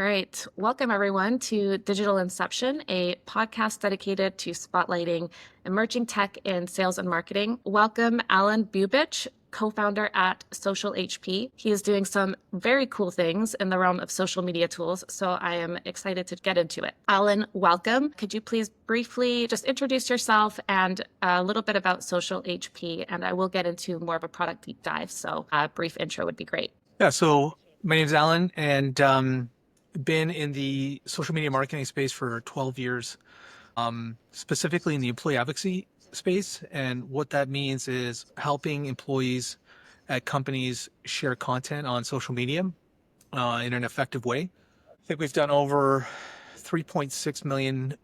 All right. Welcome, everyone, to Digital Inception, a podcast dedicated to spotlighting emerging tech in sales and marketing. Welcome, Alan Bubich, co-founder at Social HP. He is doing some very cool things in the realm of social media tools, so I am excited to get into it. Alan, welcome. Could you please briefly just introduce yourself and a little bit about Social HP, and I will get into more of a product deep dive, so a brief intro would be great. Yeah, so my name's Alan, and been in the social media marketing space for 12 years, specifically in the employee advocacy space. And what that means is helping employees at companies share content on social media in an effective way. I think we've done over 3.6 million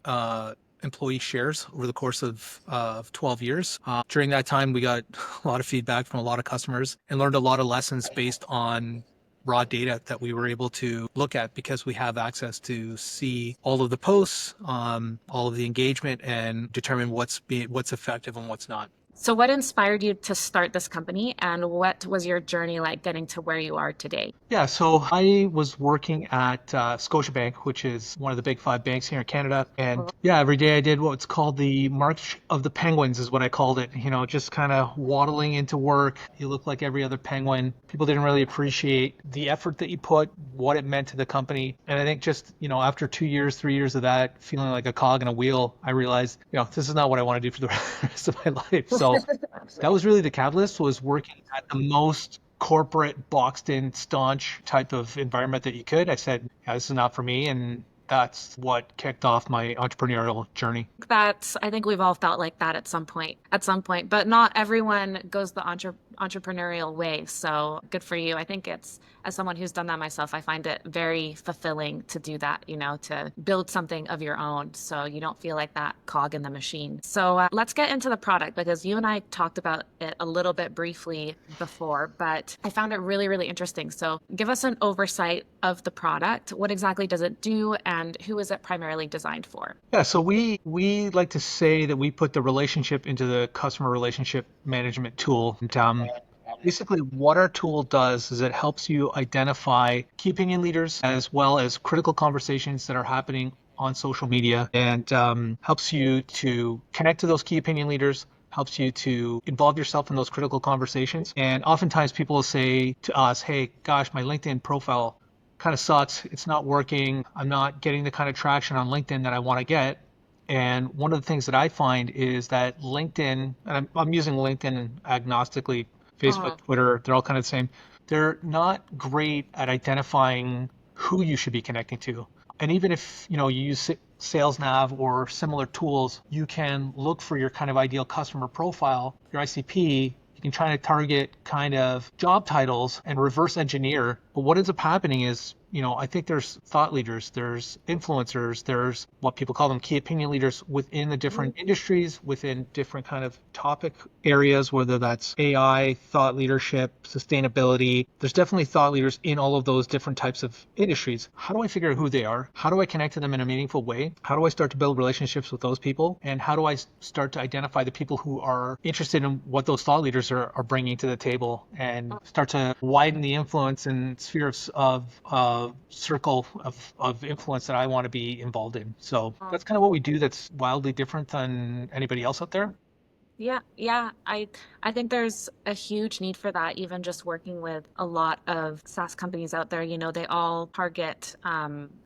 employee shares over the course of 12 years. During that time, we got a lot of feedback from a lot of customers and learned a lot of lessons based on raw data that we were able to look at because we have access to see all of the posts, all of the engagement, and determine what's effective and what's not. So, what inspired you to start this company, and what was your journey like getting to where you are today? Yeah, so I was working at Scotiabank, which is one of the big five banks here in Canada. And yeah, every day I did what's called the March of the Penguins, is what I called it. You know, just kind of waddling into work. You look like every other penguin. People didn't really appreciate the effort that you put, what it meant to the company. And I think just, after 2 years, 3 years of that, feeling like a cog in a wheel, I realized, this is not what I want to do for the rest of my life. So that was really the catalyst, was working at the most corporate, boxed in, staunch type of environment that you could. I said, yeah, this is not for me. And that's what kicked off my entrepreneurial journey. I think we've all felt like that at some point, but not everyone goes the entrepreneurial way. So good for you. I think as someone who's done that myself, I find it very fulfilling to do that, to build something of your own. So you don't feel like that cog in the machine. So let's get into the product, because you and I talked about it a little bit briefly before, but I found it really, really interesting. So give us an oversight of the product. What exactly does it do, and who is it primarily designed for? Yeah, so we like to say that we put the relationship into the customer relationship management tool. And basically, what our tool does is it helps you identify key opinion leaders as well as critical conversations that are happening on social media, and helps you to connect to those key opinion leaders, helps you to involve yourself in those critical conversations. And oftentimes people will say to us, hey, gosh, my LinkedIn profile kind of sucks. It's not working. I'm not getting the kind of traction on LinkedIn that I want to get. And one of the things that I find is that LinkedIn, and I'm using LinkedIn agnostically, Facebook, Twitter, they're all kind of the same. They're not great at identifying who you should be connecting to. And even if, you use SalesNav or similar tools, you can look for your kind of ideal customer profile, your ICP. You can try to target kind of job titles and reverse engineer. But what ends up happening is, I think there's thought leaders, there's influencers, there's what people call them key opinion leaders within the different industries, within different kind of topic areas, whether that's AI, thought leadership, sustainability. There's definitely thought leaders in all of those different types of industries. How do I figure out who they are? How do I connect to them in a meaningful way? How do I start to build relationships with those people? And how do I start to identify the people who are interested in what those thought leaders are bringing to the table, and start to widen the influence and sphere of circle of influence that I want to be involved in. So that's kind of what we do that's wildly different than anybody else out there. Yeah. I think there's a huge need for that, even just working with a lot of SaaS companies out there. They all target,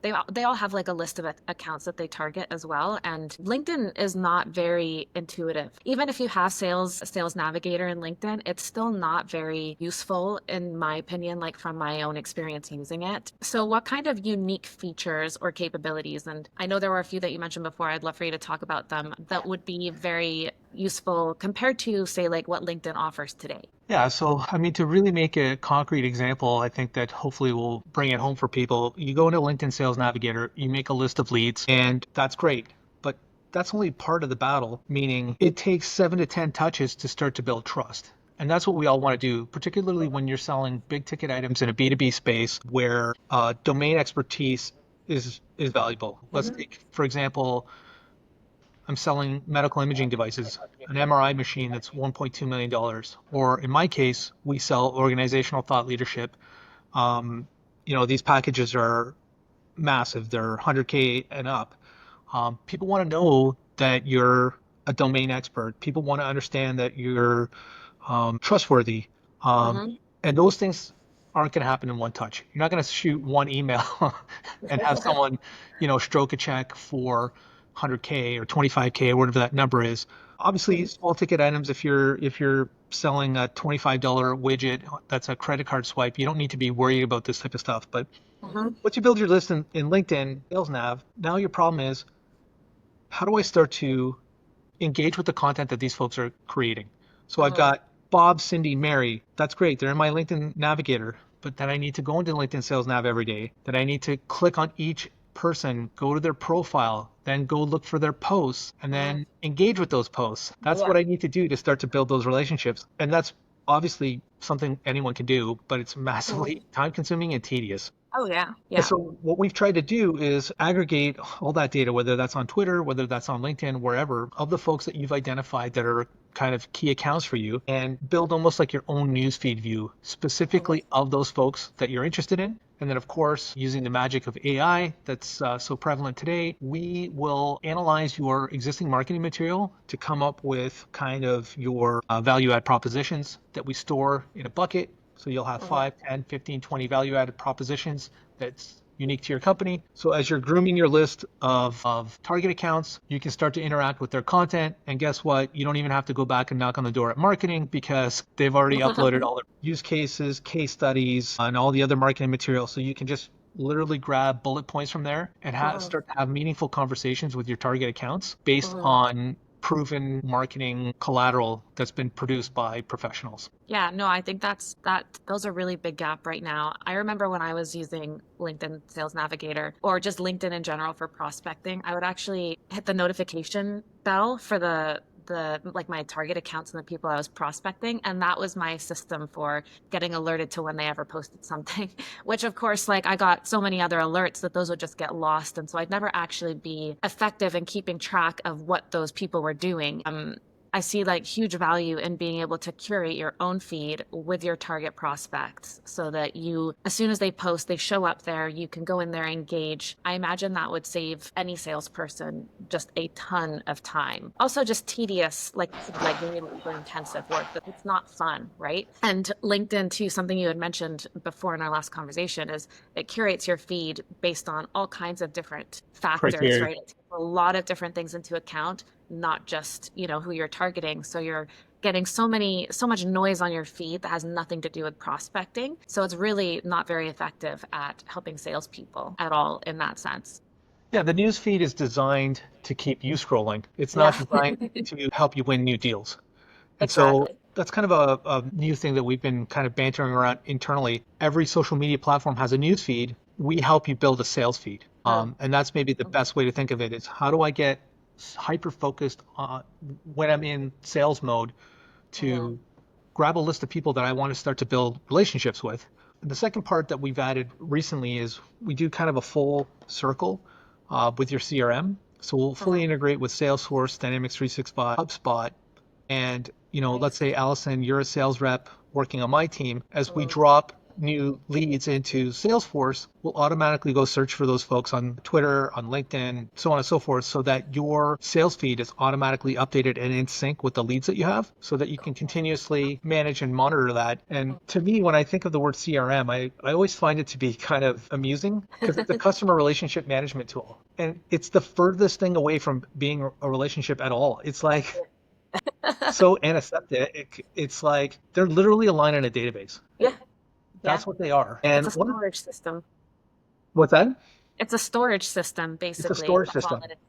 they all have like a list of accounts that they target as well. And LinkedIn is not very intuitive. Even if you have Sales Navigator in LinkedIn, it's still not very useful, in my opinion, like from my own experience using it. So what kind of unique features or capabilities, and I know there were a few that you mentioned before, I'd love for you to talk about them, that would be very useful compared to, say, like what LinkedIn offers today? Yeah, so I mean, to really make a concrete example, I think that hopefully will bring it home for people. You go into LinkedIn Sales Navigator, you make a list of leads, and that's great. But that's only part of the battle, meaning it takes 7 to 10 touches to start to build trust. And that's what we all want to do, particularly when you're selling big ticket items in a B2B space where domain expertise is valuable. Let's take, for example, I'm selling medical imaging devices, an MRI machine that's $1.2 million. Or in my case, we sell organizational thought leadership. These packages are massive. They're 100K and up. People want to know that you're a domain expert. People want to understand that you're trustworthy. Um, Hmm. and those things aren't going to happen in one touch. You're not going to shoot one email and have someone, stroke a check for 100K or 25K or whatever that number is. Obviously, small ticket items. If you're selling a $25 widget, that's a credit card swipe. You don't need to be worried about this type of stuff. But Hmm. once you build your list in LinkedIn Sales Nav, now your problem is, how do I start to engage with the content that these folks are creating? So I've Hmm. got Bob, Cindy, Mary. That's great. They're in my LinkedIn Navigator. But then I need to go into LinkedIn Sales Nav every day. Then I need to click on each person, go to their profile, then go look for their posts, and Hmm. then engage with those posts. That's Yeah. what I need to do to start to build those relationships. And that's obviously something anyone can do, but it's massively Mhm. time consuming and tedious. Oh yeah, And yeah. so what we've tried to do is aggregate all that data, whether that's on Twitter, whether that's on LinkedIn, wherever, of the folks that you've identified that are kind of key accounts for you, and build almost like your own newsfeed view specifically of those folks that you're interested in. And then, of course, using the magic of AI that's so prevalent today, we will analyze your existing marketing material to come up with kind of your value add propositions that we store in a bucket. So you'll have Mhm. 5, 10, 15, 20 value added propositions that's unique to your company. So as you're grooming your list of target accounts, you can start to interact with their content. And guess what? You don't even have to go back and knock on the door at marketing because they've already uploaded all their use cases, case studies, and all the other marketing material. So you can just literally grab bullet points from there and Mhm. start to have meaningful conversations with your target accounts based Mhm. on proven marketing collateral that's been produced by professionals. Yeah, no, I think those are really big gap right now. I remember when I was using LinkedIn Sales Navigator or just LinkedIn in general for prospecting, I would actually hit the notification bell for the like my target accounts and the people I was prospecting, and that was my system for getting alerted to when they ever posted something. Which of course, like I got so many other alerts that those would just get lost, and so I'd never actually be effective in keeping track of what those people were doing. I see like huge value in being able to curate your own feed with your target prospects so that you, as soon as they post, they show up there, you can go in there, engage. I imagine that would save any salesperson just a ton of time. Also just tedious, like really labor intensive work that it's not fun, right? And LinkedIn too, something you had mentioned before in our last conversation is it curates your feed based on all kinds of different factors, Criteria. right? It takes a lot of different things into account, not just, who you're targeting. So you're getting so much noise on your feed that has nothing to do with prospecting. So it's really not very effective at helping salespeople at all in that sense. Yeah, the news feed is designed to keep you scrolling. It's not Yeah. designed to help you win new deals. And so Exactly. that's kind of a new thing that we've been kind of bantering around internally. Every social media platform has a news feed. We help you build a sales feed. True. And that's maybe the best way to think of it is, how do I get hyper focused on when I'm in sales mode Mhm. to grab a list of people that I want to start to build relationships with. And the second part that we've added recently is we do kind of a full circle with your CRM. So we'll fully Mhm. integrate with Salesforce, Dynamics 365, HubSpot, and let's Nice. say, Allison, you're a sales rep working on my team. As we Mhm. drop new leads into Salesforce, we'll automatically go search for those folks on Twitter, on LinkedIn, so on and so forth, so that your sales feed is automatically updated and in sync with the leads that you have, so that you can continuously manage and monitor that. And to me, when I think of the word CRM, I always find it to be kind of amusing because it's a customer relationship management tool. And it's the furthest thing away from being a relationship at all. It's like so antiseptic. It's like they're literally a line in a database. Yeah. Yeah. That's what they are. It's And a storage system. what's that? It's a storage system, It's a basically. storage That's all system. it is.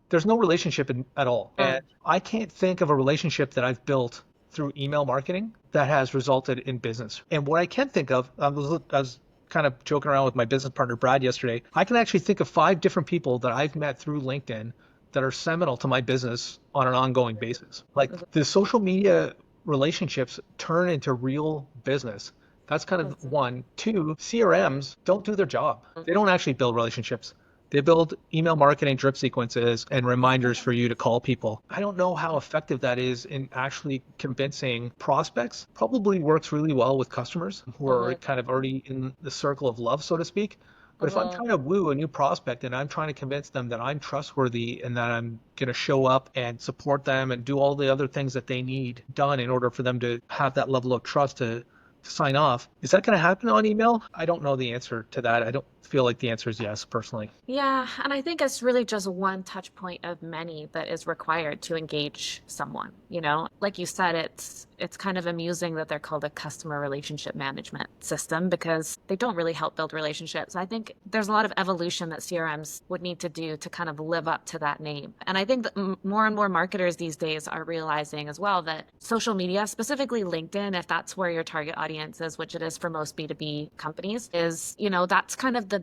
There's no relationship at all. And Mm. I can't think of a relationship that I've built through email marketing that has resulted in business. And what I can think of, I was kind of joking around with my business partner, Brad, yesterday. I can actually think of 5 different people that I've met through LinkedIn that are seminal to my business on an ongoing basis. Like the social media relationships turn into real business. That's kind of Mhm. one. Two, CRMs don't do their job. They Mhm. don't actually build relationships. They build email marketing drip sequences and reminders for you to call people. I don't know how effective that is in actually convincing prospects. Probably works really well with customers who are Mhm. kind of already in the circle of love, so to speak. But if I'm Mhm. trying to woo a new prospect and I'm trying to convince them that I'm trustworthy and that I'm going to show up and support them and do all the other things that they need done in order for them to have that level of trust to sign off, is that going to happen on email? I don't know the answer to that. I don't feel like the answer is yes, personally. Yeah, and I think it's really just one touch point of many that is required to engage someone, you know? Like you said, it's kind of amusing that they're called a customer relationship management system because they don't really help build relationships. I think there's a lot of evolution that CRMs would need to do to kind of live up to that name. And I think that more and more marketers these days are realizing as well that social media, specifically LinkedIn, if that's where your target audience is, which it is for most B2B companies, is, you know, that's kind of the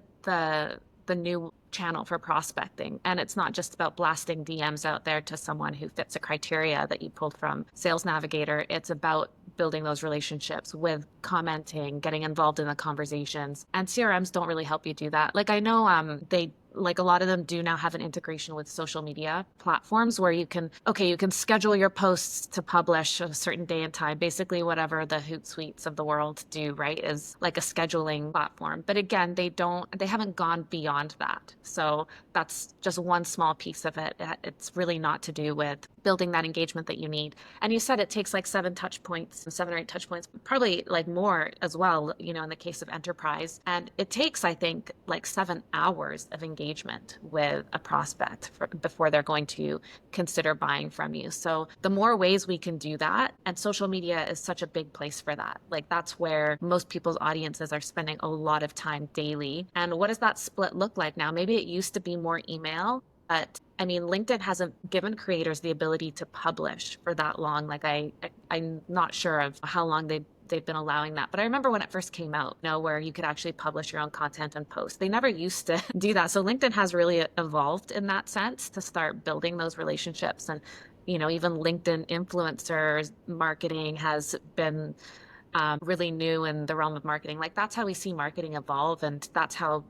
new channel for prospecting. And it's not just about blasting DMs out there to someone who fits a criteria that you pulled from Sales Navigator. It's about building those relationships with commenting, getting involved in the conversations. And CRMs don't really help you do that. Like I know they like a lot of them do now have an integration with social media platforms where you can schedule your posts to publish a certain day and time, basically whatever the Hootsuites of the world do, right, is like a scheduling platform. But again, they haven't gone beyond that. So that's just one small piece of it. It's really not to do with building that engagement that you need. And you said it takes like 7 or 8 touch points, probably like more as well, you know, in the case of enterprise. And it takes, I think, like 7 hours of engagement with a prospect before they're going to consider buying from you. So the more ways we can do that, and social media is such a big place for that. Like that's where most people's audiences are spending a lot of time daily. And what does that split look like now? Maybe it used to be more email, but I mean, LinkedIn hasn't given creators the ability to publish for that long. Like I'm not sure of how long they've been allowing that. But I remember when it first came out, you know, where you could actually publish your own content and post. They never used to do that. So LinkedIn has really evolved in that sense to start building those relationships. And, you know, even LinkedIn influencers marketing has been really new in the realm of marketing. Like that's how we see marketing evolve, and that's how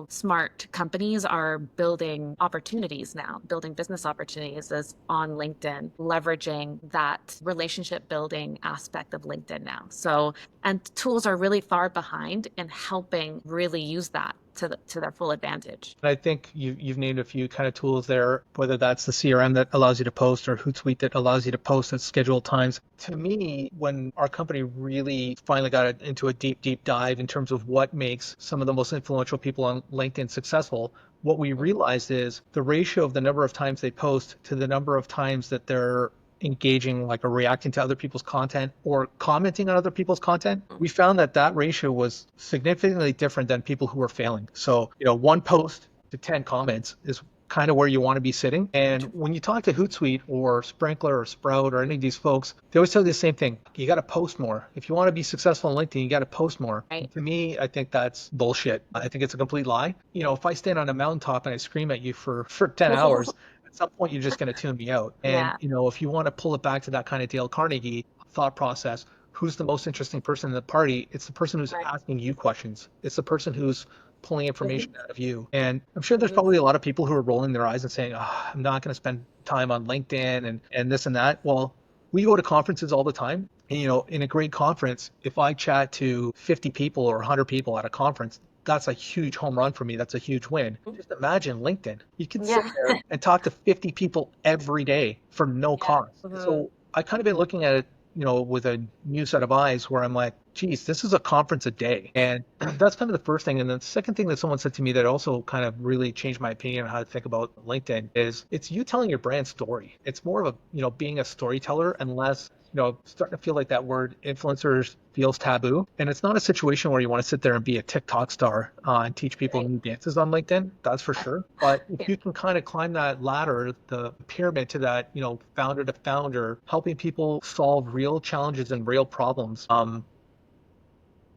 smart companies are building opportunities now, building business opportunities is on LinkedIn, leveraging that relationship building aspect of LinkedIn now. So, and tools are really far behind in helping really use that to their full advantage. And I think you've named a few kind of tools there, whether that's the CRM that allows you to post or Hootsuite that allows you to post at scheduled times. To me, when our company really finally got into a deep dive in terms of what makes some of the most influential people on LinkedIn successful, what we realized is the ratio of the number of times they post to the number of times that they're engaging, like, or reacting to other people's content or commenting on other people's content, we found that that ratio was significantly different than people who were failing. So, you know, one post to 10 comments is kind of where you want to be sitting. And when you talk to Hootsuite or Sprinkler or Sprout or any of these folks, they always tell you the same thing. You got to post more. If you want to be successful on LinkedIn, you got to post more. Right. To me, I think that's bullshit. I think it's a complete lie. You know, if I stand on a mountaintop and I scream at you for 10 hours, at some point you're just going to tune me out. And, Yeah. you know, if you want to pull it back to that kind of Dale Carnegie thought process, who's the most interesting person in the party? It's the person who's Right. asking you questions. It's the person who's pulling information Mhm. out of you. And I'm sure there's Mhm. probably a lot of people who are rolling their eyes and saying, oh, I'm not going to spend time on LinkedIn and this and that. Well, we go to conferences all the time. And, you know, in a great conference, if I chat to 50 people or 100 people at a conference, that's a huge home run for me. That's a huge win. Just imagine LinkedIn. You can sit Yeah. there and talk to 50 people every day for no Yeah. cost. So I kind of been looking at it, you know, with a new set of eyes where I'm like, geez, this is a conference a day. And that's kind of the first thing. And then the second thing that someone said to me that also kind of really changed my opinion on how to think about LinkedIn is it's you telling your brand story. It's more of a, you know, being a storyteller and less, you know, starting to feel like that word influencers feels taboo. And it's not a situation where you want to sit there and be a TikTok star and teach people Right. new dances on LinkedIn. That's for sure. But if Yeah. you can kind of climb that ladder, the pyramid to that, you know, founder to founder, helping people solve real challenges and real problems,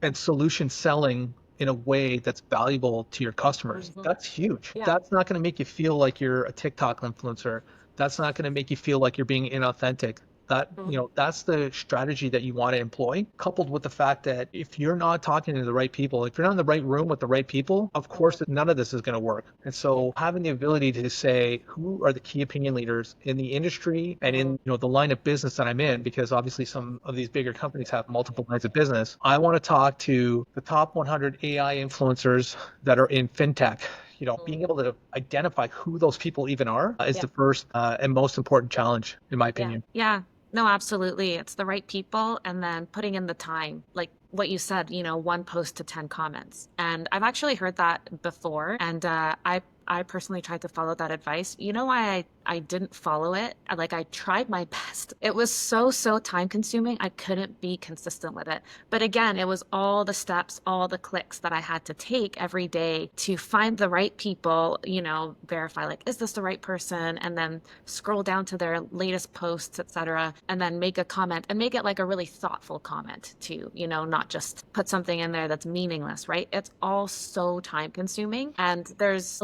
and solution selling in a way that's valuable to your customers. Mhm. That's huge. Yeah. That's not going to make you feel like you're a TikTok influencer. That's not going to make you feel like you're being inauthentic. That, that's the strategy that you want to employ, coupled with the fact that if you're not talking to the right people, if you're not in the right room with the right people, of course, none of this is going to work. And so having the ability to say, who are the key opinion leaders in the industry and in, the line of business that I'm in, because obviously some of these bigger companies have multiple lines of business. I want to talk to the top 100 AI influencers that are in fintech. Being able to identify who those people even are is the first and most important challenge, in my opinion. Yeah. No, absolutely. It's the right people and then putting in the time. Like what you said, one post to 10 comments. And I've actually heard that before. And I personally tried to follow that advice. You know why I didn't follow it? Like I tried my best. It was so time consuming. I couldn't be consistent with it. But again, it was all the steps, all the clicks that I had to take every day to find the right people, verify like, is this the right person? And then scroll down to their latest posts, etc. And then make a comment and make it like a really thoughtful comment too, not just put something in there that's meaningless, right? It's all so time consuming. And there's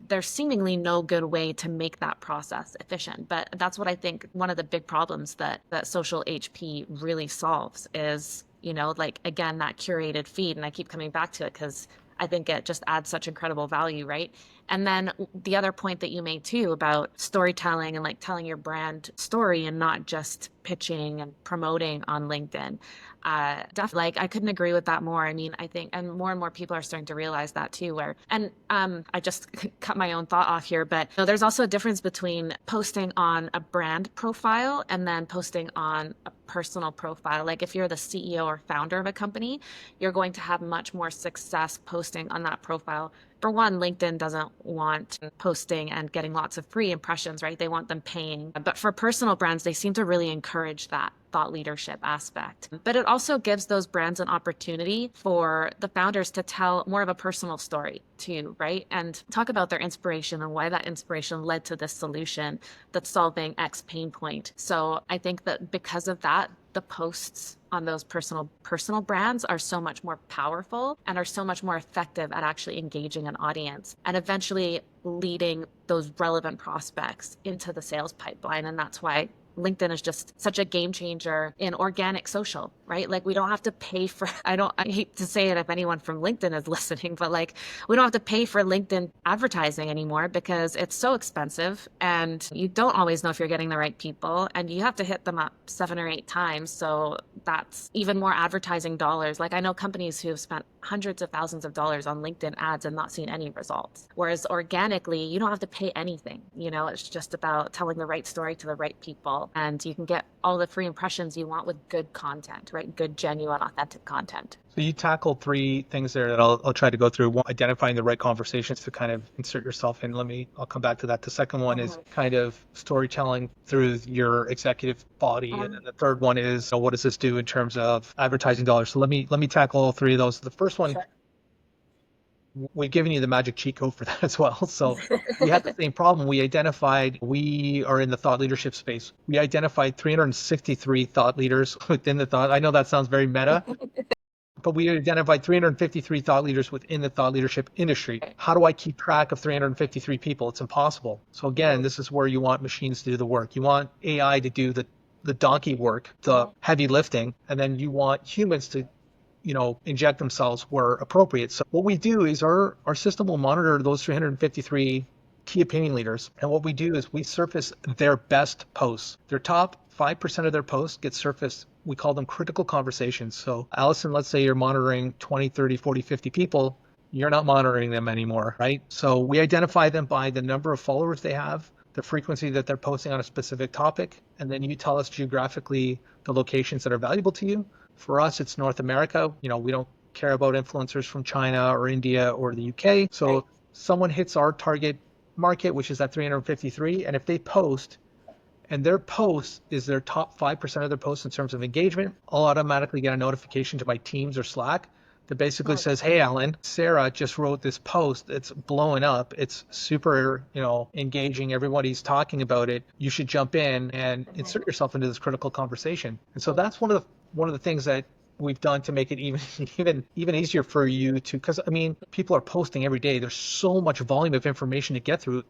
there's seemingly no good way to make that process efficient. But that's what I think one of the big problems that social HP really solves is, again, that curated feed. And I keep coming back to it because I think it just adds such incredible value, right? And then the other point that you made too about storytelling and like telling your brand story and not just pitching and promoting on LinkedIn. Definitely, like I couldn't agree with that more. I mean, I think, and more people are starting to realize that too. I just cut my own thought off here, but there's also a difference between posting on a brand profile and then posting on a personal profile. Like if you're the CEO or founder of a company, you're going to have much more success posting on that profile. For one, LinkedIn doesn't want posting and getting lots of free impressions, right? They want them paying. But for personal brands, they seem to really encourage that thought leadership aspect. But it also gives those brands an opportunity for the founders to tell more of a personal story too, right? And talk about their inspiration and why that inspiration led to this solution that's solving X pain point. So I think that because of that, the posts on those personal brands are so much more powerful and are so much more effective at actually engaging an audience and eventually leading those relevant prospects into the sales pipeline. And that's why LinkedIn is just such a game changer in organic social, right? Like we don't have to pay for, I hate to say it if anyone from LinkedIn is listening, but like we don't have to pay for LinkedIn advertising anymore because it's so expensive and you don't always know if you're getting the right people and you have to hit them up 7 or 8 times. So that's even more advertising dollars. Like I know companies who have spent hundreds of thousands of dollars on LinkedIn ads and not seen any results. Whereas organically, you don't have to pay anything. It's just about telling the right story to the right people. And you can get all the free impressions you want with good content, right? Good, genuine, authentic content. So you tackled 3 things there that I'll try to go through. One, identifying the right conversations to kind of insert yourself in. I'll come back to that. The second one is kind of storytelling through your executive body. And then the third one is, what does this do in terms of advertising dollars? So let me tackle all 3 of those. The first one, we've given you the magic cheat code for that as well. So we had the same problem. We are in the thought leadership space. We identified 363 thought leaders within the thought. I know that sounds very meta. But we identified 353 thought leaders within the thought leadership industry. How do I keep track of 353 people? It's impossible. So again, this is where you want machines to do the work. You want AI to do the donkey work, the heavy lifting, and then you want humans to inject themselves where appropriate. So what we do is our system will monitor those 353 key opinion leaders. And what we do is we surface their best posts. Their top 5% of their posts get surfaced. We call them critical conversations. So Allison, let's say you're monitoring 20, 30, 40, 50 people. You're not monitoring them anymore, right? So we identify them by the number of followers they have, the frequency that they're posting on a specific topic, and then you tell us geographically the locations that are valuable to you. For us, it's North America. We don't care about influencers from China or India or the UK. So if someone hits our target market, which is at 353, and if they post, and their post is their top 5% of their posts in terms of engagement, I'll automatically get a notification to my Teams or Slack that basically says, hey, Alan, Sarah just wrote this post. It's blowing up. It's super, engaging. Everybody's talking about it. You should jump in and insert yourself into this critical conversation. And so that's one of the things that we've done to make it even easier for you to, because people are posting every day. There's so much volume of information to get through.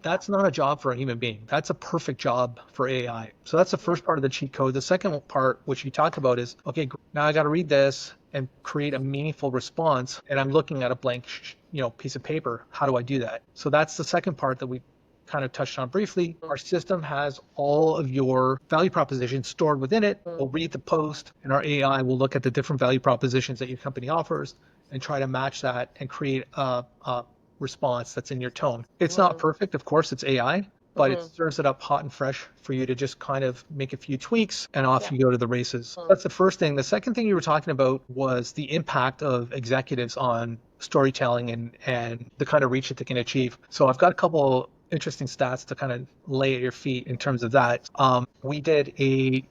that's not a job for a human being. That's a perfect job for AI. So that's the first part of the cheat code. The second part, which you talked about, is okay. Now I got to read this and create a meaningful response, and I'm looking at a blank, piece of paper. How do I do that? So that's the second part that we kind of touched on briefly. Our system has all of your value propositions stored within it. We'll read the post, and our AI will look at the different value propositions that your company offers and try to match that and create a response that's in your tone. It's not perfect, of course, it's AI, but it serves it up hot and fresh for you to just kind of make a few tweaks and off you go to the races. That's the first thing. The second thing you were talking about was the impact of executives on storytelling and the kind of reach that they can achieve. So I've got a couple interesting stats to kind of lay at your feet in terms of that. We did a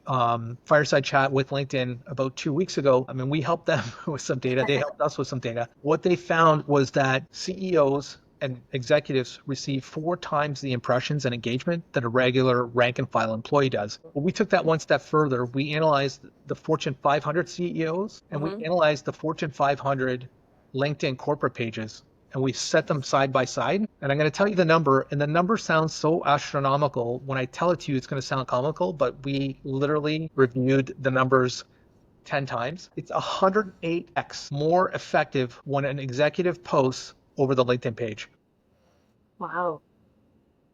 fireside chat with LinkedIn about 2 weeks ago. I mean, we helped them with some data. They helped us with some data. What they found was that CEOs and executives receive 4 times the impressions and engagement that a regular rank and file employee does. Well, we took that one step further. We analyzed the Fortune 500 CEOs and we analyzed the Fortune 500 LinkedIn corporate pages, and we set them side by side. And I'm going to tell you the number, and the number sounds so astronomical. When I tell it to you, it's going to sound comical, but we literally reviewed the numbers 10 times. It's 108x more effective when an executive posts over the LinkedIn page. Wow.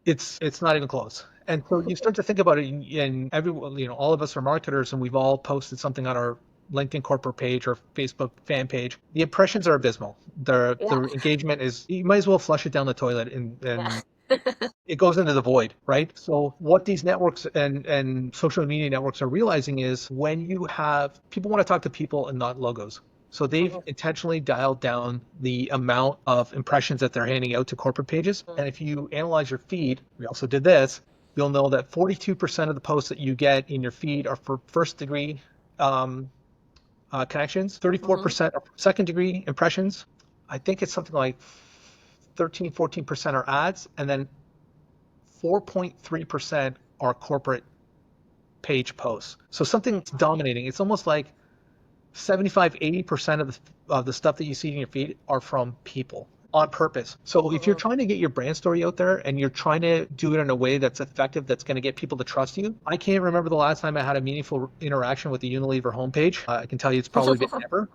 It's not even close. And so you start to think about it, and everyone, all of us are marketers, and we've all posted something on our LinkedIn corporate page or Facebook fan page. The impressions are abysmal. The engagement is, you might as well flush it down the toilet, and it goes into the void, right? So what these networks and social media networks are realizing is when you have people want to talk to people and not logos. So they've intentionally dialed down the amount of impressions that they're handing out to corporate pages. And if you analyze your feed, we also did this, you'll know that 42% of the posts that you get in your feed are for first degree connections, 34% are second degree impressions. I think it's something like 13, 14% are ads, and then 4.3% are corporate page posts. So something's dominating. It's almost like 75, 80% of the stuff that you see in your feed are from people on purpose. So if you're trying to get your brand story out there and you're trying to do it in a way that's effective, that's going to get people to trust you. I can't remember the last time I had a meaningful interaction with the Unilever homepage. I can tell you it's probably been never.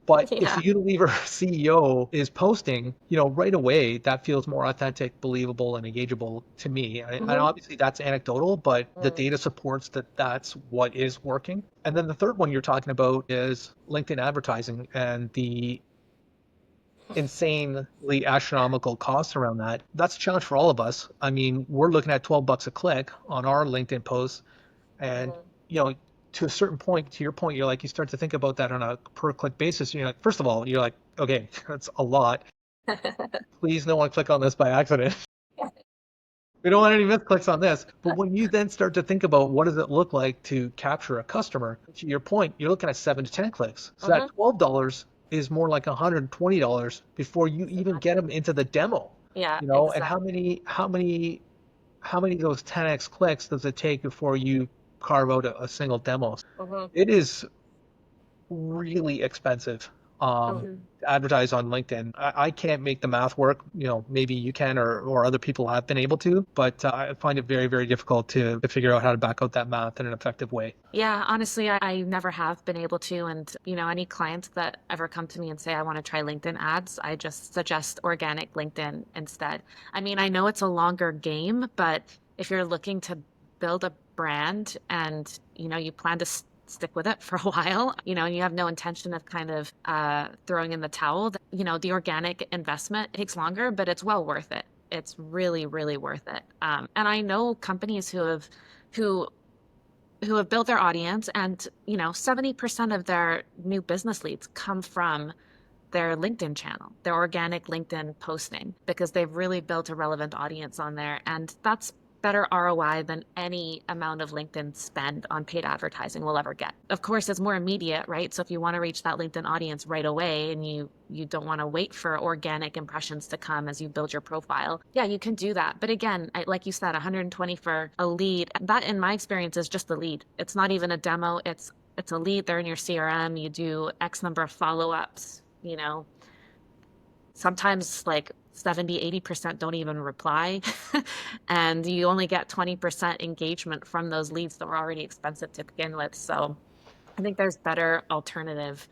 But if the Unilever CEO is posting, right away, that feels more authentic, believable, and engageable to me. And obviously that's anecdotal, but the data supports that that's what is working. And then the third one you're talking about is LinkedIn advertising and the insanely astronomical costs around that. That's a challenge for all of us. I mean, we're looking at $12 a click on our LinkedIn posts, and to a certain point, to your point, you start to think about that on a per click basis. You're like, first of all, you're like, okay, that's a lot. Please, no one click on this by accident. We don't want any misclicks on this. But when you then start to think about what does it look like to capture a customer, to your point, you're looking at 7 to 10 clicks. So that $12 is more like $120 before you even get them into the demo. Yeah. And how many of those 10x clicks does it take before you carve out a single demo? It is really expensive to advertise on LinkedIn. I can't make the math work. Maybe you can, or other people have been able to, but I find it very, very difficult to figure out how to back out that math in an effective way. Yeah, honestly, I never have been able to. And, any clients that ever come to me and say, I want to try LinkedIn ads, I just suggest organic LinkedIn instead. I mean, I know it's a longer game, but if you're looking to build a brand and, you plan to stick with it for a while, and you have no intention of kind of throwing in the towel, the organic investment takes longer, but it's well worth it. It's really, really worth it. And I know companies who have built their audience, and 70% of their new business leads come from their LinkedIn channel, their organic LinkedIn posting, because they've really built a relevant audience on there. And that's better ROI than any amount of LinkedIn spend on paid advertising will ever get. Of course, it's more immediate, right? So if you want to reach that LinkedIn audience right away and you don't want to wait for organic impressions to come as you build your profile, yeah, you can do that. But again, like you said, 120 for a lead, that in my experience is just the lead. It's not even a demo. It's a lead. They're in your CRM. You do X number of follow-ups, sometimes like 70-80% don't even reply. And you only get 20% engagement from those leads that were already expensive to begin with. So I think there's better alternative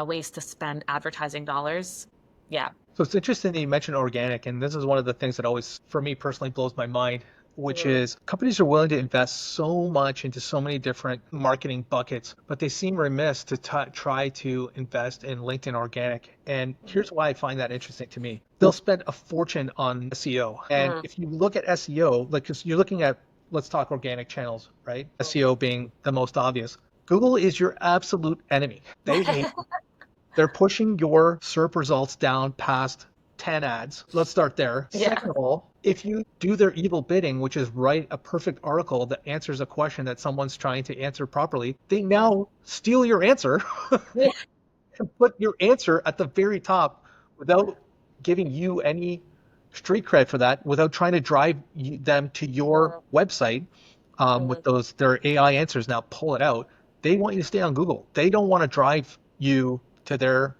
ways to spend advertising dollars. Yeah. So it's interesting that you mentioned organic, and this is one of the things that always, for me personally, blows my mind, which Mhm. is companies are willing to invest so much into so many different marketing buckets, but they seem remiss to try to invest in LinkedIn organic. And here's why I find that interesting to me. They'll spend a fortune on SEO. And Mhm. if you look at SEO, like, 'cause you're looking at, let's talk organic channels, right? SEO being the most obvious. Google is your absolute enemy. They hate they're pushing your SERP results down past 10 ads. Let's start there. Yeah. Second of all, if you do their evil bidding, which is write a perfect article that answers a question that someone's trying to answer properly, they now steal your answer Yeah. and put your answer at the very top without giving you any street cred for that, without trying to drive them to your Mhm. website with Mhm. those their AI answers. Now pull it out. They want you to stay on Google. They don't want to drive you to their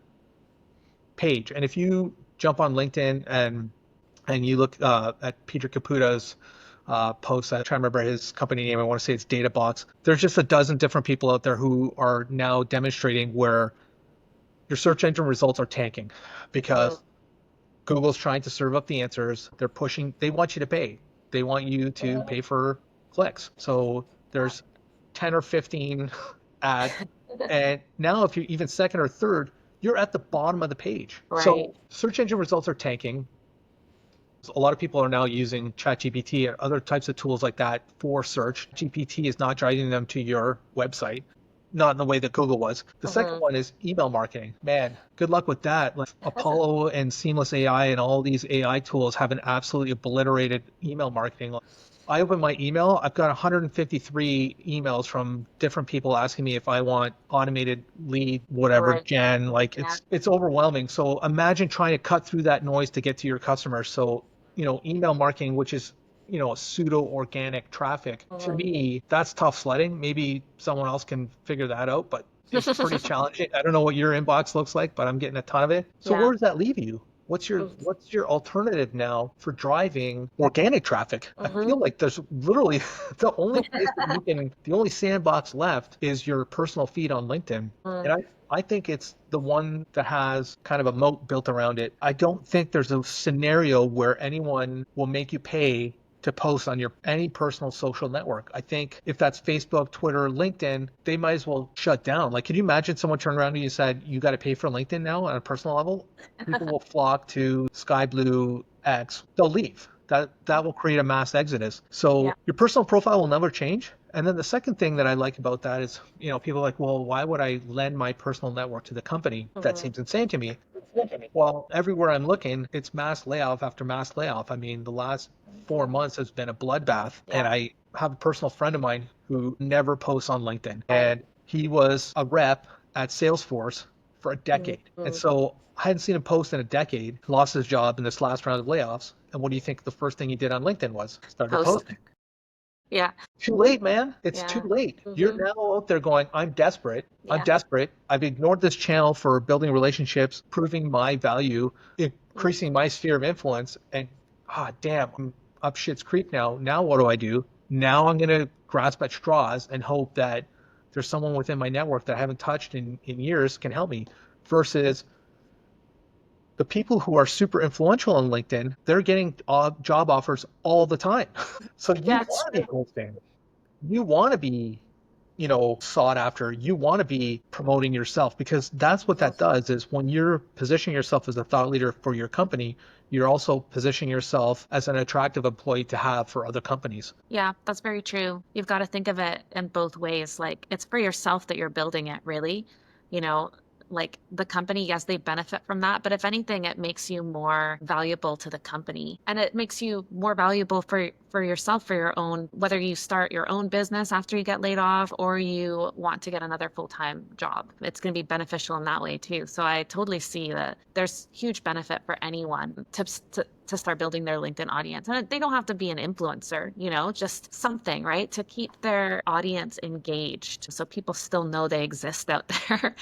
page. And if you jump on LinkedIn and you look at Peter Caputa's posts, I'm trying to remember his company name. I want to say it's DataBox. There's just a dozen different people out there who are now demonstrating where your search engine results are tanking Mhm. because Google's trying to serve up the answers. They're pushing, they want you to pay. They want you to Mhm. pay for clicks. So there's 10 or 15 ads. And now if you're even second or third, you're at the bottom of the page. Right. So search engine results are tanking. A lot of people are now using ChatGPT and other types of tools like that for search. GPT is not driving them to your website, not in the way that Google was. The second Mhm. one is email marketing. Man, good luck with that. Like Apollo and Seamless AI and all these AI tools have an absolutely obliterated email marketing. I open my email, I've got 153 emails from different people asking me if I want automated lead, whatever, Right. gen. Like Yeah. it's overwhelming. So imagine trying to cut through that noise to get to your customers. So, email marketing, which is, a pseudo organic traffic, to Mhm. me, that's tough sledding. Maybe someone else can figure that out, but it's pretty challenging. I don't know what your inbox looks like, but I'm getting a ton of it. So Yeah. where does that leave you? What's your alternative now for driving organic traffic? I Mhm. feel like there's literally the only sandbox left is your personal feed on LinkedIn. And Mhm. I think it's the one that has kind of a moat built around it. I don't think there's a scenario where anyone will make you pay to post on your any personal social network. I think if that's Facebook, Twitter, LinkedIn, they might as well shut down. Like, can you imagine someone turned around to you and said, you got to pay for LinkedIn now on a personal level? People will flock to Sky Blue X. They'll leave. That will create a mass exodus. Yeah. So your personal profile will never change. And then the second thing that I like about that is, people are like, well, why would I lend my personal network to the company? That Mhm. seems insane to me. Well, everywhere I'm looking, it's mass layoff after mass layoff. I mean, the last 4 months has been a bloodbath. And Yeah. I have a personal friend of mine who never posts on LinkedIn. Right. And he was a rep at Salesforce for a decade. And Mhm. so I hadn't seen him post in a decade, lost his job in this last round of layoffs. And what do you think the first thing he did on LinkedIn was? Started Post. posting. Yeah. Too late, man. It's too Yeah. late. You're Mhm. now out there going, I'm desperate. I'm Yeah. desperate. I've ignored this channel for building relationships, proving my value, Mhm. increasing my sphere of influence. And damn, I'm up shit's creek now. Now what do I do? Now I'm going to grasp at straws and hope that there's someone within my network that I haven't touched in years can help me versus the people who are super influential on LinkedIn, they're getting job offers all the time. So you Yeah, it's want to be true. posting. You want to be, sought after. You want to be promoting yourself because that's what Mhm. that does is when you're positioning yourself as a thought leader for your company, you're also positioning yourself as an attractive employee to have for other companies. Yeah, that's very true. You've got to think of it in both ways. Like, it's for yourself that you're building it, really. You know, like the company, yes, they benefit from that, but if anything, it makes you more valuable to the company. And it makes you more valuable for yourself, for your own, whether you start your own business after you get laid off or you want to get another full-time job. It's going to be beneficial in that way too. So I totally see that there's huge benefit for anyone to to start building their LinkedIn audience. And they don't have to be an influencer, just something, right? To keep their audience engaged so people still know they exist out there.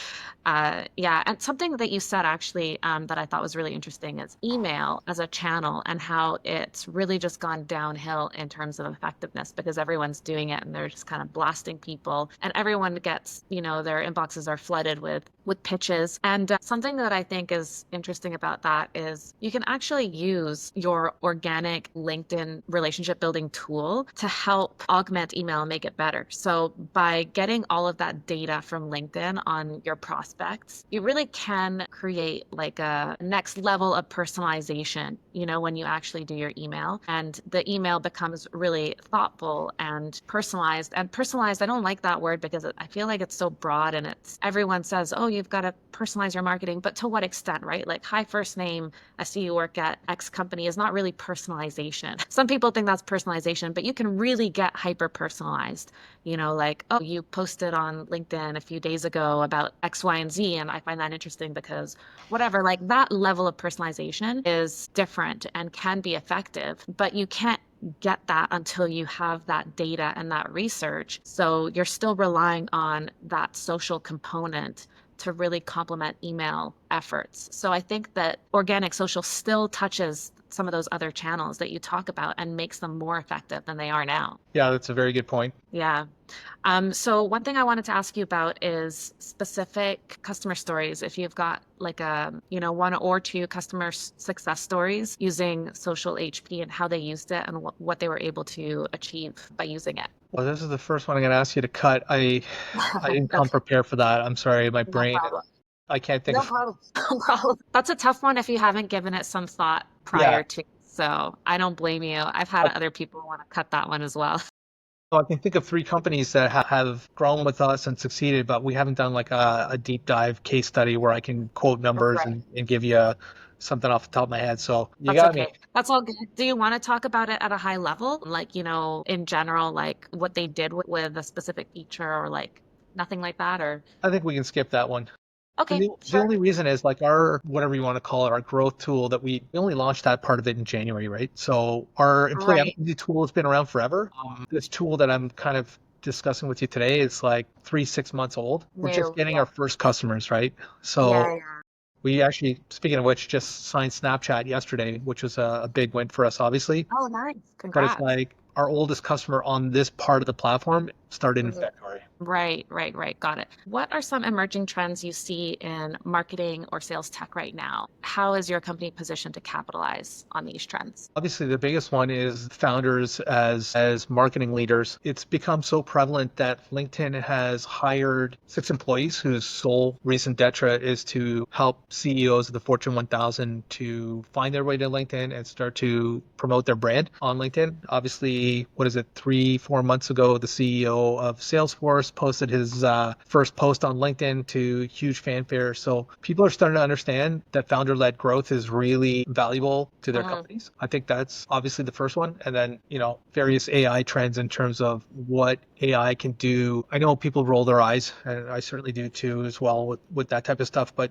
Yeah. And something that you said actually that I thought was really interesting is email as a channel and how it's really just gone downhill in terms of effectiveness because everyone's doing it and they're just kind of blasting people and everyone gets, their inboxes are flooded with pitches. And something that I think is interesting about that is you can actually use your organic LinkedIn relationship building tool to help augment email and make it better. So by getting all of that data from LinkedIn on your prospects, you really can create like a next level of personalization, when you actually do your email. And the email becomes really thoughtful and personalized. And personalized, I don't like that word because I feel like it's so broad and everyone says, oh, you've got to personalize your marketing, but to what extent, right? Like, hi, first name, I see you work at X company is not really personalization. Some people think that's personalization, but you can really get hyper personalized, like, oh, you posted on LinkedIn a few days ago about X, Y, and Z. And I find that interesting because whatever, like that level of personalization is different and can be effective, but you can't get that until you have that data and that research. So you're still relying on that social component to really complement email efforts. So I think that organic social still touches some of those other channels that you talk about and makes them more effective than they are now. Yeah, that's a very good point. Yeah. So one thing I wanted to ask you about is specific customer stories. If you've got like one or two customer success stories using social HP and how they used it and what they were able to achieve by using it. Well, this is the first one I'm going to ask you to cut. I didn't come Okay, prepared for that. I'm sorry, my no brain. problem. I can't think No of. problem. No problem. That's a tough one if you haven't given it some thought Yeah, prior to. So I don't blame you. I've had I, other people want to cut that one as well. so I can think of three companies that have grown with us and succeeded, but we haven't done like a deep dive case study where I can quote numbers Right. and give you something off the top of my head. So you That's got okay. me. That's all good. Do you want to talk about it at a high level? Like, in general, like what they did with a specific feature or like nothing like that? Or, I think we can skip that one. And okay, the sure. only reason is like our, whatever you want to call it, our growth tool that we only launched that part of it in January, right? So our employee Right. advocacy tool has been around forever. This tool that I'm kind of discussing with you today is like 6 months old. We're just No, getting yeah. our first customers, right? So Yeah, we actually, speaking of which, just signed Snapchat yesterday, which was a big win for us, obviously. oh, nice. But it's Congrats. like our oldest customer on this part of the platform started in Mhm. February. Right, right, right. Got it. What are some emerging trends you see in marketing or sales tech right now? How is your company positioned to capitalize on these trends? Obviously, the biggest one is founders as marketing leaders. It's become so prevalent that LinkedIn has hired 6 employees whose sole reason d'etre is to help CEOs of the Fortune 1000 to find their way to LinkedIn and start to promote their brand on LinkedIn. Obviously, what is it, 3, 4 months ago, the CEO of Salesforce posted his first post on LinkedIn to huge fanfare. So people are starting to understand that founder-led growth is really valuable to their Mm, companies. I think that's obviously the first one. And then, various AI trends in terms of what AI can do. I know people roll their eyes, and I certainly do too as well with that type of stuff. But,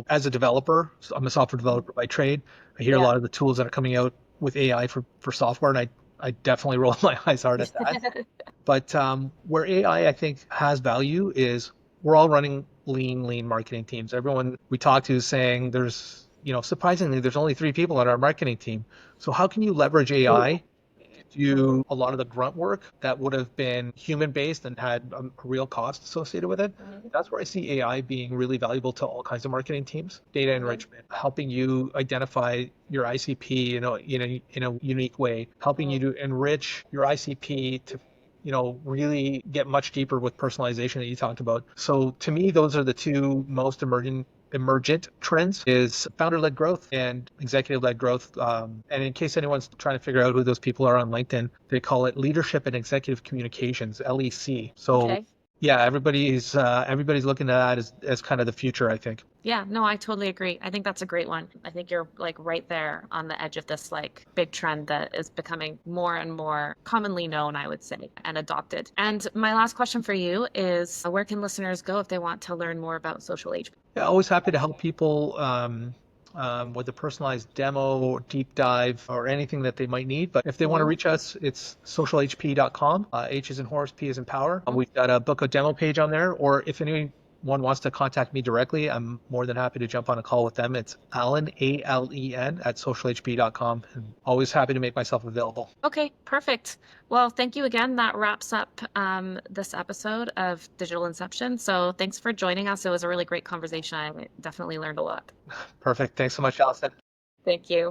as a developer, so I'm a software developer by trade. I hear a yeah. lot of the tools that are coming out with AI for software, and I definitely roll my eyes hard at that. But where AI, I think, has value is we're all running lean marketing teams. Everyone we talk to is saying surprisingly, there's only 3 people on our marketing team. So how can you leverage AI to do a lot of the grunt work that would have been human based and had a real cost associated with it? Mhm, That's where I see AI being really valuable to all kinds of marketing teams. Data mhm, enrichment, helping you identify your ICP in a unique way, helping you mhm. to enrich your ICP to really get much deeper with personalization that you talked about. So to me, those are the two most emergent trends is founder-led growth and executive-led growth. And in case anyone's trying to figure out who those people are on LinkedIn, they call it leadership and executive communications, LEC. So Okay. yeah, everybody's looking at that as kind of the future, I think. Yeah, no, I totally agree. I think that's a great one. I think you're like right there on the edge of this like big trend that is becoming more and more commonly known, I would say, and adopted. And my last question for you is where can listeners go if they want to learn more about social age? Yeah, always happy to help people. with a personalized demo or deep dive or anything that they might need. But if they want to reach us, it's socialhp.com. H is in horse, P is in power. We've got a book a demo page on there. Or if anyone wants to contact me directly, I'm more than happy to jump on a call with them. It's Alan, ALEN, at socialhp.com. And always happy to make myself available. Okay, perfect. Well, thank you again. That wraps up this episode of Digital Inception. So thanks for joining us. It was a really great conversation. I definitely learned a lot. Perfect. Thanks so much, Allison. Thank you.